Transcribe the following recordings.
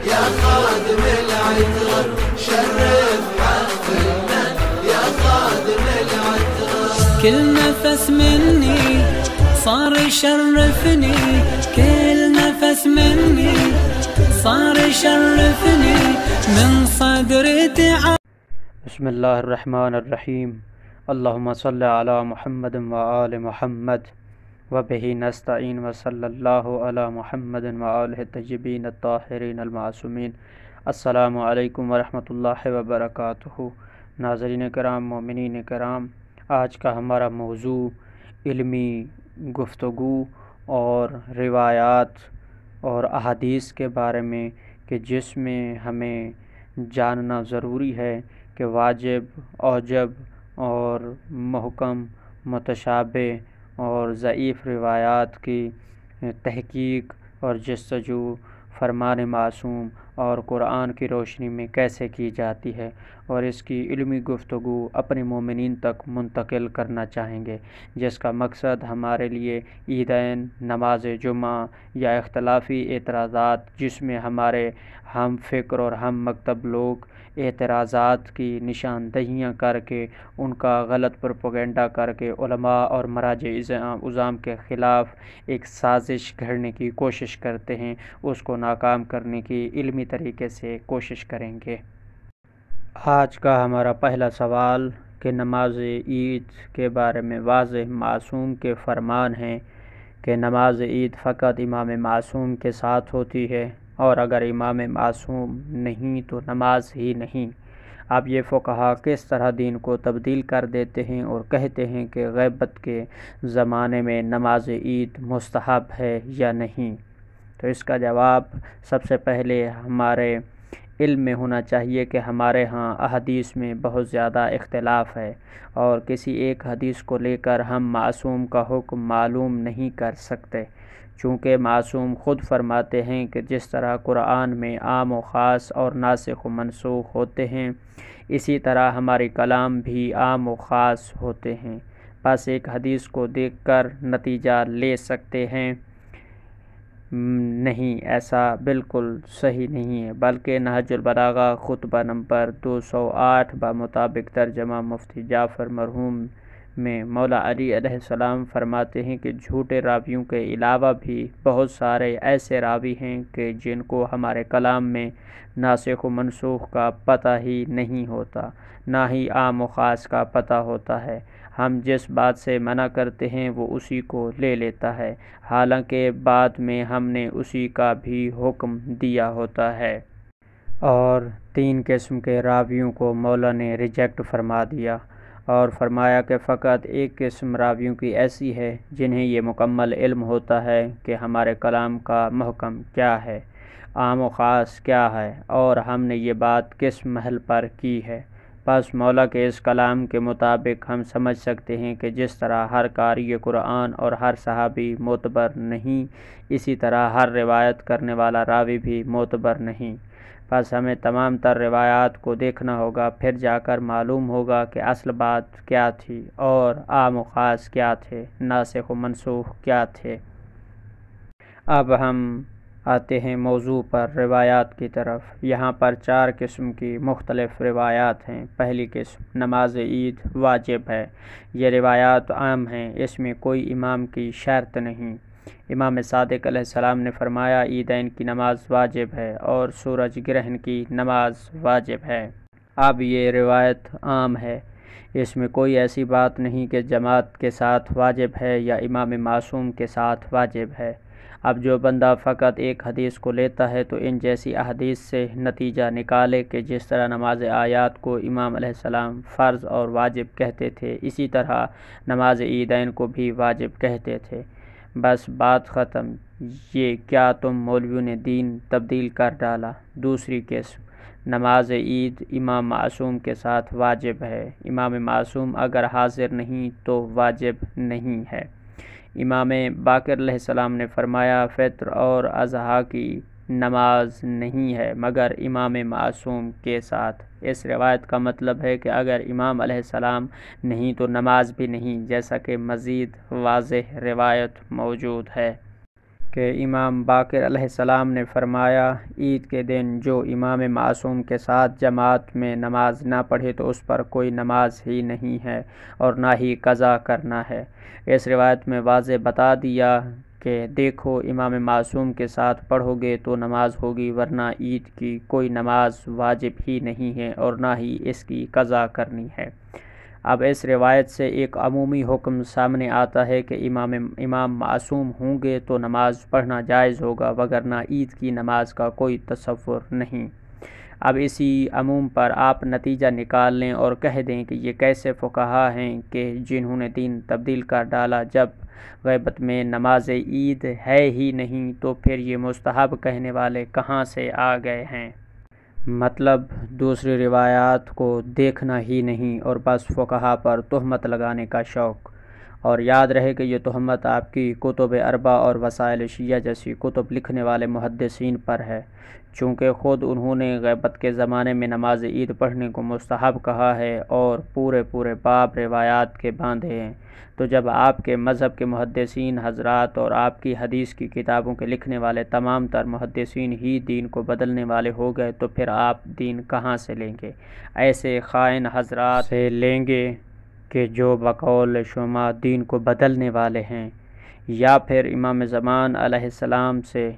يا خادم العطر شرف حفلنا يا خادم العطر. كل نفس مني صار يشرفني، كل نفس مني صار يشرفني من صدرتي. بسم الله الرحمن الرحیم. اللهم صل علی محمد وآل محمد وبه نستعین وصلی اللہ علی محمد وآلہ الطیبین الطاہرین المعصومین. السلام علیکم ورحمۃ اللہ وبرکاتہ. ناظرین کرام، مومنین کرام، آج کا ہمارا موضوع علمی گفتگو اور روایات اور احادیث کے بارے میں کہ جس میں ہمیں جاننا ضروری ہے کہ واجب، اوجب اور محکم، متشابہ اور ضعیف روایات کی تحقیق اور جستجو فرمان معصوم اور قرآن کی روشنی میں کیسے کی جاتی ہے، اور اس کی علمی گفتگو اپنے مومنین تک منتقل کرنا چاہیں گے، جس کا مقصد ہمارے لیے عیدین، نماز جمعہ یا اختلافی اعتراضات جس میں ہمارے ہم فکر اور ہم مکتب لوگ اعتراضات کی نشاندہیاں کر کے ان کا غلط پروپیگنڈا کر کے علماء اور مراجع عظام کے خلاف ایک سازش گھڑنے کی کوشش کرتے ہیں، اس کو ناکام کرنے کی علمی طریقے سے کوشش کریں گے۔ آج کا ہمارا پہلا سوال کہ نماز عید کے بارے میں واضح معصوم کے فرمان ہیں کہ نماز عید فقط امام معصوم کے ساتھ ہوتی ہے، اور اگر امام معصوم نہیں تو نماز ہی نہیں۔ اب یہ فقہا کس طرح دین کو تبدیل کر دیتے ہیں اور کہتے ہیں کہ غیبت کے زمانے میں نماز عید مستحب ہے یا نہیں، تو اس کا جواب سب سے پہلے ہمارے علم میں ہونا چاہیے کہ ہمارے ہاں احادیث میں بہت زیادہ اختلاف ہے، اور کسی ایک حدیث کو لے کر ہم معصوم کا حکم معلوم نہیں کر سکتے، چونکہ معصوم خود فرماتے ہیں کہ جس طرح قرآن میں عام و خاص اور ناسخ و منسوخ ہوتے ہیں، اسی طرح ہمارے کلام بھی عام و خاص ہوتے ہیں۔ بس ایک حدیث کو دیکھ کر نتیجہ لے سکتے ہیں؟ نہیں، ایسا بالکل صحیح نہیں ہے، بلکہ نہج البلاغہ خطبہ نمبر 208 بمطابق ترجمہ مفتی جعفر مرحوم میں مولا علی علیہ السلام فرماتے ہیں کہ جھوٹے راویوں کے علاوہ بھی بہت سارے ایسے راوی ہیں کہ جن کو ہمارے کلام میں ناسخ و منسوخ کا پتہ ہی نہیں ہوتا، نہ ہی عام و خاص کا پتہ ہوتا ہے۔ ہم جس بات سے منع کرتے ہیں وہ اسی کو لے لیتا ہے، حالانکہ بعد میں ہم نے اسی کا بھی حکم دیا ہوتا ہے۔ اور 3 قسم کے راویوں کو مولا نے ریجیکٹ فرما دیا، اور فرمایا کہ فقط ایک قسم راویوں کی ایسی ہے جنہیں یہ مکمل علم ہوتا ہے کہ ہمارے کلام کا محکم کیا ہے، عام و خاص کیا ہے، اور ہم نے یہ بات کس محل پر کی ہے۔ بس مولا کے اس کلام کے مطابق ہم سمجھ سکتے ہیں کہ جس طرح ہر قاری قرآن اور ہر صحابی معتبر نہیں، اسی طرح ہر روایت کرنے والا راوی بھی معتبر نہیں۔ بس ہمیں تمام تر روایات کو دیکھنا ہوگا، پھر جا کر معلوم ہوگا کہ اصل بات کیا تھی اور عام و خاص کیا تھے، ناسخ و منسوخ کیا تھے۔ اب ہم آتے ہیں موضوع پر، روایات کی طرف۔ یہاں پر 4 قسم کی مختلف روایات ہیں۔ پہلی قسم، نماز عید واجب ہے۔ یہ روایات عام ہیں، اس میں کوئی امام کی شرط نہیں۔ امام صادق علیہ السلام نے فرمایا عیدین کی نماز واجب ہے اور سورج گرہن کی نماز واجب ہے۔ اب یہ روایت عام ہے، اس میں کوئی ایسی بات نہیں کہ جماعت کے ساتھ واجب ہے یا امام معصوم کے ساتھ واجب ہے۔ اب جو بندہ فقط ایک حدیث کو لیتا ہے تو ان جیسی احادیث سے نتیجہ نکالے کہ جس طرح نماز آیات کو امام علیہ السلام فرض اور واجب کہتے تھے، اسی طرح نماز عیدین کو بھی واجب کہتے تھے۔ بس بات ختم۔ یہ کیا تم مولویوں نے دین تبدیل کر ڈالا؟ دوسری قسم، نماز عید امام معصوم کے ساتھ واجب ہے، امام معصوم اگر حاضر نہیں تو واجب نہیں ہے۔ امام باقر علیہ السلام نے فرمایا فطر اور اضحیٰ کی نماز نہیں ہے مگر امام معصوم کے ساتھ۔ اس روایت کا مطلب ہے کہ اگر امام علیہ السلام نہیں تو نماز بھی نہیں، جیسا کہ مزید واضح روایت موجود ہے کہ امام باقر علیہ السلام نے فرمایا عید کے دن جو امام معصوم کے ساتھ جماعت میں نماز نہ پڑھے تو اس پر کوئی نماز ہی نہیں ہے اور نہ ہی قضا کرنا ہے۔ اس روایت میں واضح بتا دیا کہ دیکھو امام معصوم کے ساتھ پڑھو گے تو نماز ہوگی، ورنہ عید کی کوئی نماز واجب ہی نہیں ہے اور نہ ہی اس کی قضا کرنی ہے۔ اب اس روایت سے ایک عمومی حکم سامنے آتا ہے کہ امام معصوم ہوں گے تو نماز پڑھنا جائز ہوگا، وگرنہ عید کی نماز کا کوئی تصور نہیں۔ اب اسی عموم پر آپ نتیجہ نکال لیں اور کہہ دیں کہ یہ کیسے فقہا ہیں کہ جنہوں نے دین تبدیل کر ڈالا، جب غیبت میں نماز عید ہے ہی نہیں تو پھر یہ مستحب کہنے والے کہاں سے آ گئے ہیں؟ مطلب دوسری روایات کو دیکھنا ہی نہیں اور بس فقہا پر تہمت لگانے کا شوق۔ اور یاد رہے کہ یہ تہمت آپ کی کتب اربع اور وسائل شیعہ جیسی کتب لکھنے والے محدثین پر ہے، چونکہ خود انہوں نے غیبت کے زمانے میں نماز عید پڑھنے کو مستحب کہا ہے اور پورے باب روایات کے باندھے ہیں۔ تو جب آپ کے مذہب کے محدثین حضرات اور آپ کی حدیث کی کتابوں کے لکھنے والے تمام تر محدثین ہی دین کو بدلنے والے ہو گئے تو پھر آپ دین کہاں سے لیں گے؟ ایسے خائن حضرات سے لیں گے کہ جو بقول شما دین کو بدلنے والے ہیں، یا پھر امام زمان علیہ السلام سے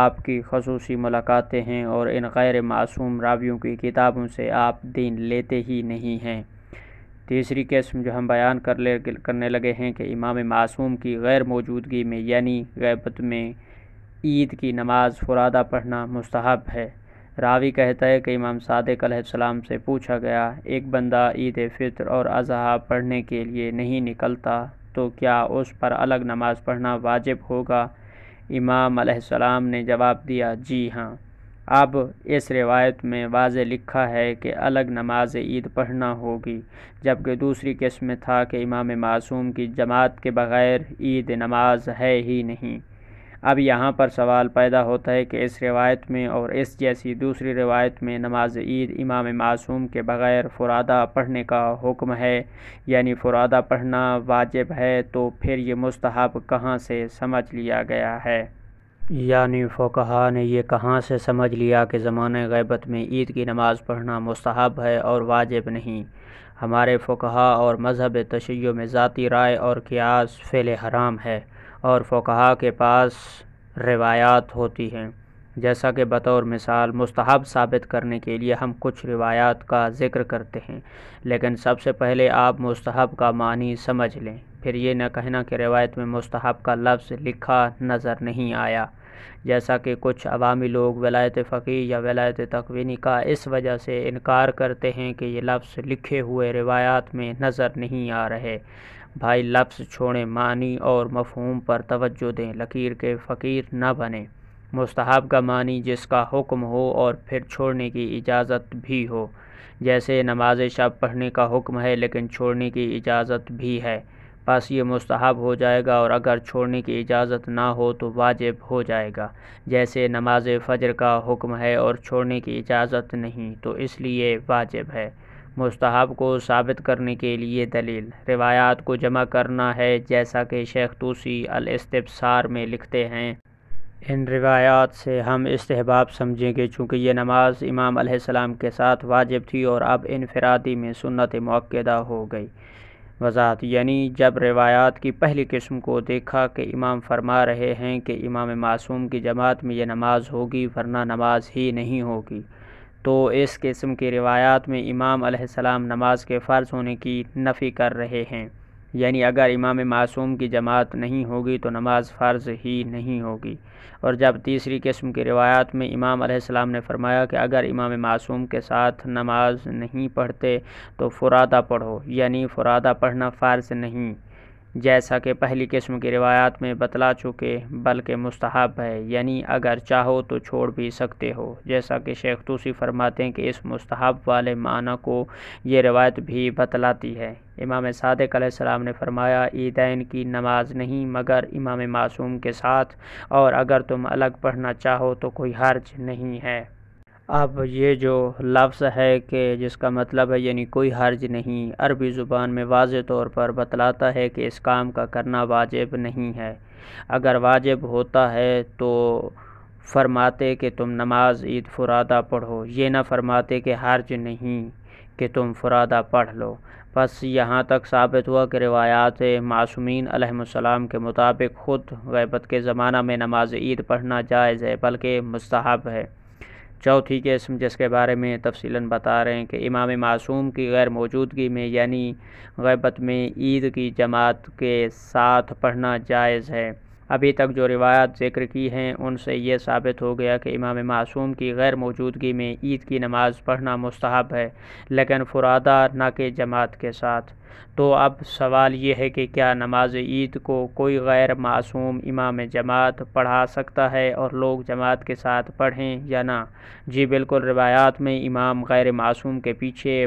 آپ کی خصوصی ملاقاتیں ہیں اور ان غیر معصوم راویوں کی کتابوں سے آپ دین لیتے ہی نہیں ہیں۔ تیسری قسم جو ہم بیان کرنے لگے ہیں کہ امام معصوم کی غیر موجودگی میں یعنی غیبت میں عید کی نماز فرادہ پڑھنا مستحب ہے۔ راوی کہتا ہے کہ امام صادق علیہ السلام سے پوچھا گیا، ایک بندہ عید فطر اور اضحیٰ پڑھنے کے لیے نہیں نکلتا تو کیا اس پر الگ نماز پڑھنا واجب ہوگا؟ امام علیہ السلام نے جواب دیا، جی ہاں۔ اب اس روایت میں واضح لکھا ہے کہ الگ نماز عید پڑھنا ہوگی، جبکہ دوسری قسم میں تھا کہ امام معصوم کی جماعت کے بغیر عید نماز ہے ہی نہیں۔ اب یہاں پر سوال پیدا ہوتا ہے کہ اس روایت میں اور اس جیسی دوسری روایت میں نماز عید امام معصوم کے بغیر فرادہ پڑھنے کا حکم ہے، یعنی فرادہ پڑھنا واجب ہے، تو پھر یہ مستحب کہاں سے سمجھ لیا گیا ہے؟ یعنی فقہا نے یہ کہاں سے سمجھ لیا کہ زمانہ غیبت میں عید کی نماز پڑھنا مستحب ہے اور واجب نہیں؟ ہمارے فقہا اور مذہب تشیع میں ذاتی رائے اور قیاس فعل حرام ہے، اور فقہا کے پاس روایات ہوتی ہیں، جیسا کہ بطور مثال مستحب ثابت کرنے کے لیے ہم کچھ روایات کا ذکر کرتے ہیں، لیکن سب سے پہلے آپ مستحب کا معنی سمجھ لیں، پھر یہ نہ کہنا کہ روایت میں مستحب کا لفظ لکھا نظر نہیں آیا، جیسا کہ کچھ عوامی لوگ ولایت فقیہ یا ولایت تکوینی کا اس وجہ سے انکار کرتے ہیں کہ یہ لفظ لکھے ہوئے روایات میں نظر نہیں آ رہے۔ بھائی لفظ چھوڑیں، معنی اور مفہوم پر توجہ دیں، لکیر کے فقیر نہ بنیں۔ مستحب کا معنی جس کا حکم ہو اور پھر چھوڑنے کی اجازت بھی ہو، جیسے نماز شب پڑھنے کا حکم ہے لیکن چھوڑنے کی اجازت بھی ہے، بس یہ مستحب ہو جائے گا، اور اگر چھوڑنے کی اجازت نہ ہو تو واجب ہو جائے گا، جیسے نماز فجر کا حکم ہے اور چھوڑنے کی اجازت نہیں تو اس لیے واجب ہے۔ مستحب کو ثابت کرنے کے لیے دلیل روایات کو جمع کرنا ہے، جیسا کہ شیخ طوسی الاستبصار میں لکھتے ہیں۔ ان روایات سے ہم استحباب سمجھیں گے چونکہ یہ نماز امام علیہ السلام کے ساتھ واجب تھی اور اب انفرادی میں سنت مؤکدہ ہو گئی۔ وضاحت یعنی جب روایات کی پہلی قسم کو دیکھا کہ امام فرما رہے ہیں کہ امام معصوم کی جماعت میں یہ نماز ہوگی ورنہ نماز ہی نہیں ہوگی، تو اس قسم کی روایات میں امام علیہ السلام نماز کے فرض ہونے کی نفی کر رہے ہیں، یعنی اگر امام معصوم کی جماعت نہیں ہوگی تو نماز فرض ہی نہیں ہوگی۔ اور جب تیسری قسم کی روایات میں امام علیہ السلام نے فرمایا کہ اگر امام معصوم کے ساتھ نماز نہیں پڑھتے تو فرادہ پڑھو، یعنی فرادہ پڑھنا فرض نہیں، جیسا کہ پہلی قسم کی روایات میں بتلا چکے، بلکہ مستحب ہے، یعنی اگر چاہو تو چھوڑ بھی سکتے ہو، جیسا کہ شیخ طوسی فرماتے ہیں کہ اس مستحب والے معنی کو یہ روایت بھی بتلاتی ہے۔ امام صادق علیہ السلام نے فرمایا، عیدین کی نماز نہیں مگر امام معصوم کے ساتھ، اور اگر تم الگ پڑھنا چاہو تو کوئی حرج نہیں ہے۔ اب یہ جو لفظ ہے کہ جس کا مطلب ہے یعنی کوئی حرج نہیں، عربی زبان میں واضح طور پر بتلاتا ہے کہ اس کام کا کرنا واجب نہیں ہے، اگر واجب ہوتا ہے تو فرماتے کہ تم نماز عید فرادہ پڑھو، یہ نہ فرماتے کہ حرج نہیں کہ تم فرادہ پڑھ لو۔ بس یہاں تک ثابت ہوا کہ روایات معصومین علیہم السلام کے مطابق خود غیبت کے زمانہ میں نماز عید پڑھنا جائز ہے بلکہ مستحب ہے۔ چوتھی قسم جس کے بارے میں تفصیلاً بتا رہے ہیں کہ امام معصوم کی غیر موجودگی میں یعنی غیبت میں عید کی جماعت کے ساتھ پڑھنا جائز ہے۔ ابھی تک جو روایات ذکر کی ہیں ان سے یہ ثابت ہو گیا کہ امام معصوم کی غیر موجودگی میں عید کی نماز پڑھنا مستحب ہے، لیکن فرادہ نہ کہ جماعت کے ساتھ۔ تو اب سوال یہ ہے کہ کیا نماز عید کو کوئی غیر معصوم امام جماعت پڑھا سکتا ہے اور لوگ جماعت کے ساتھ پڑھیں یا نہ؟ جی بالکل، روایات میں امام غیر معصوم کے پیچھے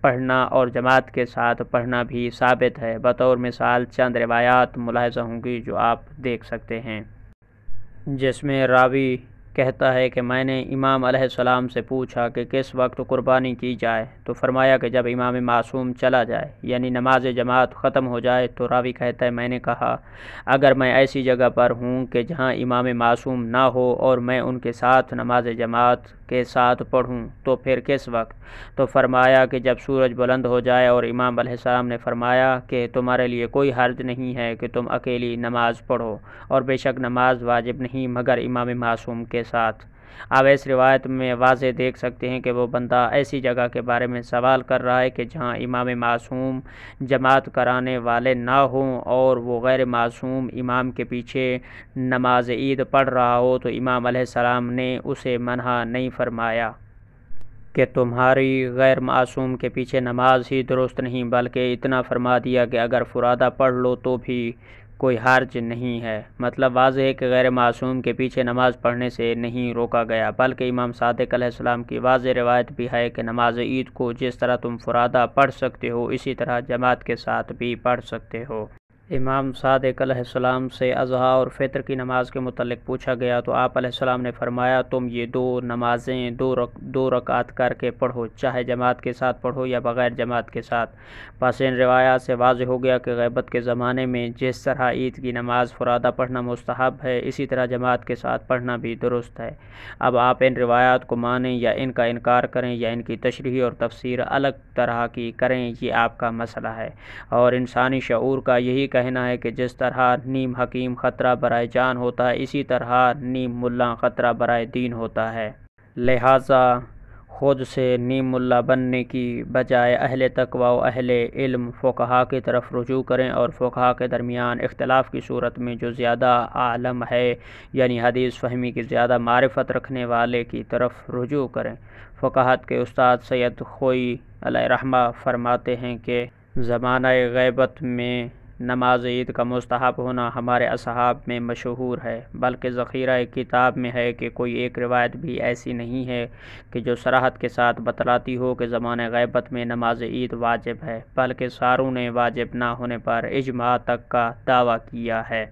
پڑھنا اور جماعت کے ساتھ پڑھنا بھی ثابت ہے۔ بطور مثال چند روایات ملاحظہ ہوں گی جو آپ دیکھ سکتے ہیں، جس میں راوی کہتا ہے کہ میں نے امام علیہ السلام سے پوچھا کہ کس وقت قربانی کی جائے، تو فرمایا کہ جب امام معصوم چلا جائے یعنی نماز جماعت ختم ہو جائے۔ تو راوی کہتا ہے میں نے کہا اگر میں ایسی جگہ پر ہوں کہ جہاں امام معصوم نہ ہو اور میں ان کے ساتھ نماز جماعت کے ساتھ پڑھوں تو پھر کس وقت؟ تو فرمایا کہ جب سورج بلند ہو جائے، اور امام علیہ السلام نے فرمایا کہ تمہارے لیے کوئی حرج نہیں ہے کہ تم اکیلی نماز پڑھو، اور بے شک نماز واجب نہیں مگر امام معصوم کے ساتھ۔ اب اس روایت میں واضح دیکھ سکتے ہیں کہ وہ بندہ ایسی جگہ کے بارے میں سوال کر رہا ہے کہ جہاں امام معصوم جماعت کرانے والے نہ ہوں اور وہ غیر معصوم امام کے پیچھے نماز عید پڑھ رہا ہو، تو امام علیہ السلام نے اسے منع نہیں فرمایا کہ تمہاری غیر معصوم کے پیچھے نماز ہی درست نہیں، بلکہ اتنا فرما دیا کہ اگر فرادہ پڑھ لو تو بھی کوئی حرج نہیں ہے۔ مطلب واضح ہے کہ غیر معصوم کے پیچھے نماز پڑھنے سے نہیں روکا گیا، بلکہ امام صادق علیہ السلام کی واضح روایت بھی ہے کہ نماز عید کو جس طرح تم فرادہ پڑھ سکتے ہو اسی طرح جماعت کے ساتھ بھی پڑھ سکتے ہو۔ امام صادق علیہ السلام سے اضحیٰ اور فطر کی نماز کے متعلق پوچھا گیا تو آپ علیہ السلام نے فرمایا تم یہ دو نمازیں دو رکعت کر کے پڑھو، چاہے جماعت کے ساتھ پڑھو یا بغیر جماعت کے ساتھ۔ پس ان روایات سے واضح ہو گیا کہ غیبت کے زمانے میں جس طرح عید کی نماز فرادہ پڑھنا مستحب ہے اسی طرح جماعت کے ساتھ پڑھنا بھی درست ہے۔ اب آپ ان روایات کو مانیں یا ان کا انکار کریں یا ان کی تشریح اور تفسیر الگ طرح کی کریں، یہ آپ کا مسئلہ ہے، اور انسانی شعور کا یہی کہنا ہے کہ جس طرح نیم حکیم خطرہ برائے جان ہوتا ہے اسی طرح نیم ملا خطرہ برائے دین ہوتا ہے۔ لہٰذا خود سے نیم ملا بننے کی بجائے اہل تقوی و اہل علم فقہا کی طرف رجوع کریں، اور فقہا کے درمیان اختلاف کی صورت میں جو زیادہ عالم ہے یعنی حدیث فہمی کی زیادہ معرفت رکھنے والے کی طرف رجوع کریں۔ فقہات کے استاد سید خوئی علیہ رحمہ فرماتے ہیں کہ زمانہ غیبت میں نماز عید کا مستحب ہونا ہمارے اصحاب میں مشہور ہے، بلکہ ذخیرہ کتاب میں ہے کہ کوئی ایک روایت بھی ایسی نہیں ہے کہ جو صراحت کے ساتھ بتلاتی ہو کہ زمانہ غیبت میں نماز عید واجب ہے، بلکہ ساروں نے واجب نہ ہونے پر اجماع تک کا دعویٰ کیا ہے۔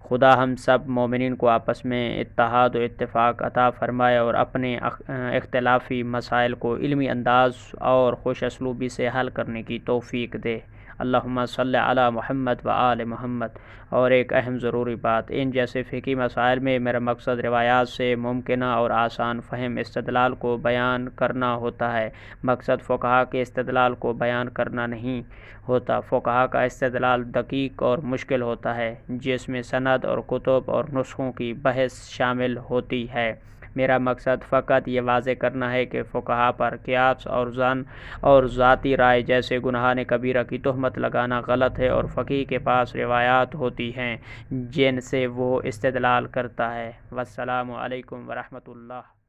خدا ہم سب مومنین کو آپس میں اتحاد و اتفاق عطا فرمائے اور اپنے اختلافی مسائل کو علمی انداز اور خوش اسلوبی سے حل کرنے کی توفیق دے۔ اللہم صلی علی محمد و آل محمد۔ اور ایک اہم ضروری بات، ان جیسے فقہی مسائل میں میرا مقصد روایات سے ممکنہ اور آسان فہم استدلال کو بیان کرنا ہوتا ہے، مقصد فقہا کے استدلال کو بیان کرنا نہیں ہوتا۔ فقہا کا استدلال دقیق اور مشکل ہوتا ہے، جس میں سند اور کتب اور نسخوں کی بحث شامل ہوتی ہے۔ میرا مقصد فقط یہ واضح کرنا ہے کہ فقہا پر قیاس اور ظن اور ذاتی رائے جیسے گناہ کبیرہ کی تہمت لگانا غلط ہے، اور فقیہ کے پاس روایات ہوتی ہیں جن سے وہ استدلال کرتا ہے۔ والسلام علیکم ورحمۃ اللہ۔